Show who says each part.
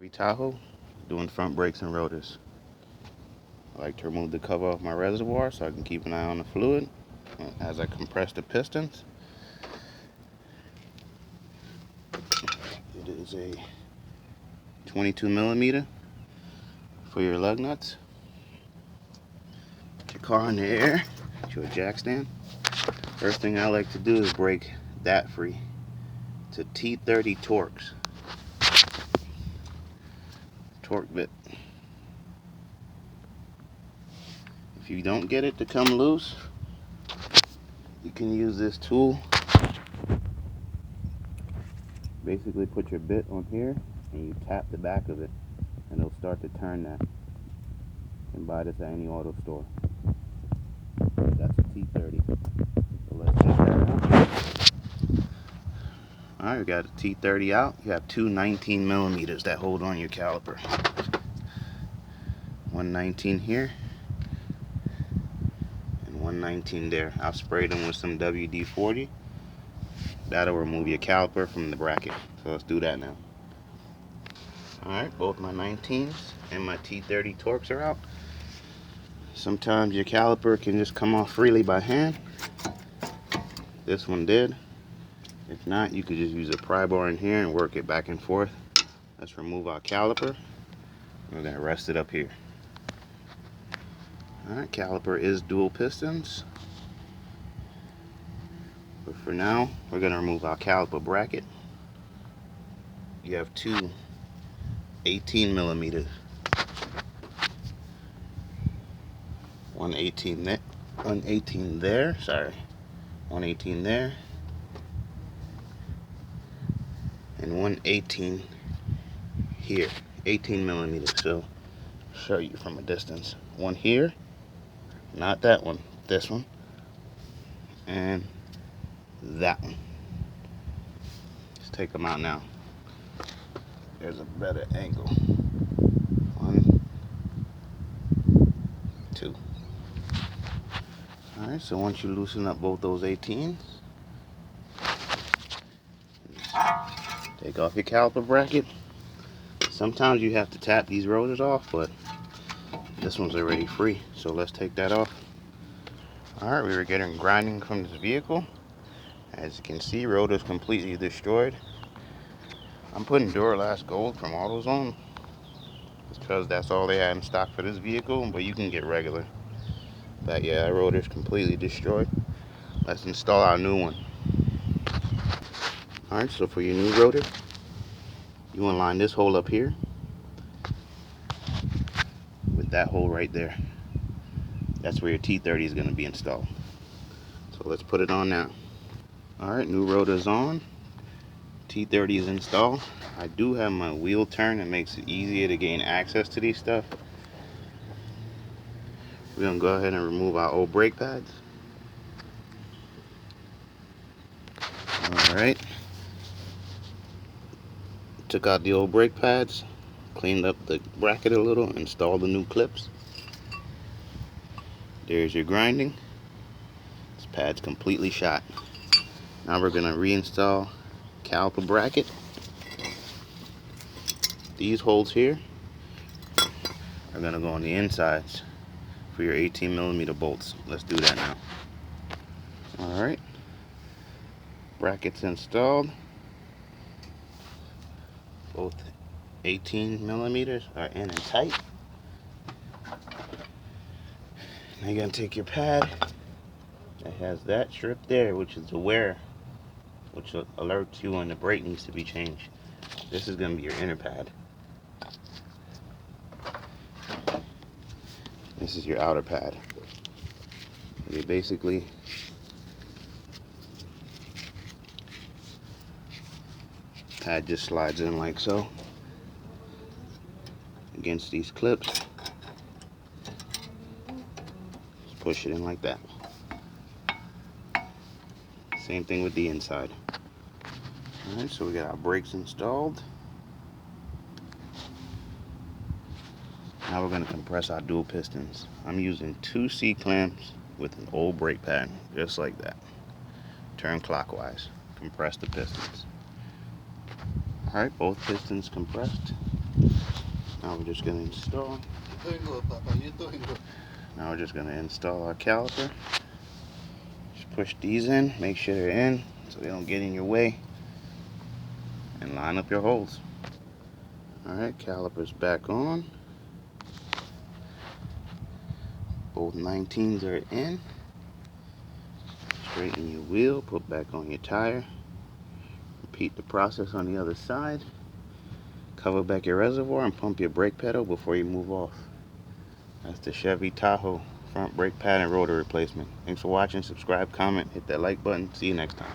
Speaker 1: Chevy Tahoe, doing front brakes and rotors. I like to remove the cover off my reservoir so I can keep an eye on the fluid as I compress the pistons. It is a 22 millimeter for your lug nuts. Put your car in the air, get your jack stand. First thing I like to do is break that free to T30 Torx. Torque bit. If you don't get it to come loose, you can use this tool. Basically put your bit on here and you tap the back of it and it'll start to turn that. You can buy this at any auto store. That's a T30. So let's take that out. Alright, we got a T30 out. You have two 19 millimeters that hold on your caliper. One 19 here and one 19 there. I've sprayed them with some WD-40. That'll remove your caliper from the bracket. So let's do that now. Alright, both my 19s and my T30 Torx are out. Sometimes your caliper can just come off freely by hand. This one did. If not, you could just use a pry bar in here and work it back and forth. Let's remove our caliper. We're going to rest it up here. Alright, caliper is dual pistons. But for now, we're going to remove our caliper bracket. You have two 18 millimeters. One 18 there, 118 there, sorry. 118 there. And 118 here. 18 millimeters. So I'll show you from a distance. One here. Not that one. This one. And that one. Let's take them out now. There's a better angle. 1, 2. Alright, so once you loosen up both those 18s, take off your caliper bracket. Sometimes you have to tap these rotors off, but this one's already free, so let's take that off. Alright, we were getting grinding from this vehicle. As you can see, rotors completely destroyed. I'm putting Duralast Gold from AutoZone because that's all they had in stock for this vehicle, but you can get regular. But yeah, that rotor's completely destroyed. Let's install our new one. Alright, so for your new rotor, you want to line this hole up here with that hole right there. That's where your T30 is going to be installed. So let's put it on now. Alright, new rotor's on. T30 is installed. I do have my wheel turn that makes it easier to gain access to these stuff. We're going to go ahead and remove our old brake pads. Alright. Took out the old brake pads, cleaned up the bracket a little, installed the new clips. There's your grinding. This pad's completely shot. Now we're going to reinstall caliper bracket. These holes here are going to go on the insides for your 18 millimeter bolts. Let's do that now. Alright, brackets installed. Both 18 millimeters are in and tight. Now you're going to take your pad that has that strip there, which is the wear, which alerts you when the brake needs to be changed. This is going to be your inner pad. This is your outer pad. You basically pad just slides in like so against these clips. Just push it in like that. Same thing with the inside. Alright, so we got our brakes installed. Now we're going to compress our dual pistons. I'm using 2 C-clamps with an old brake pad, just like that. Turn clockwise. Compress the pistons. Alright, both pistons compressed. Now we're just going to install. Now we're just going to install our caliper. Just push these in, make sure they're in so they don't get in your way, and line up your holes. Alright, caliper's back on. Both 19s are in. Straighten your wheel, put back on your tire. Repeat the process on the other side. Cover back your reservoir and pump your brake pedal before you move off. That's the Chevy Tahoe front brake pad and rotor replacement. Thanks for watching. Subscribe, comment, hit that like button. See you next time.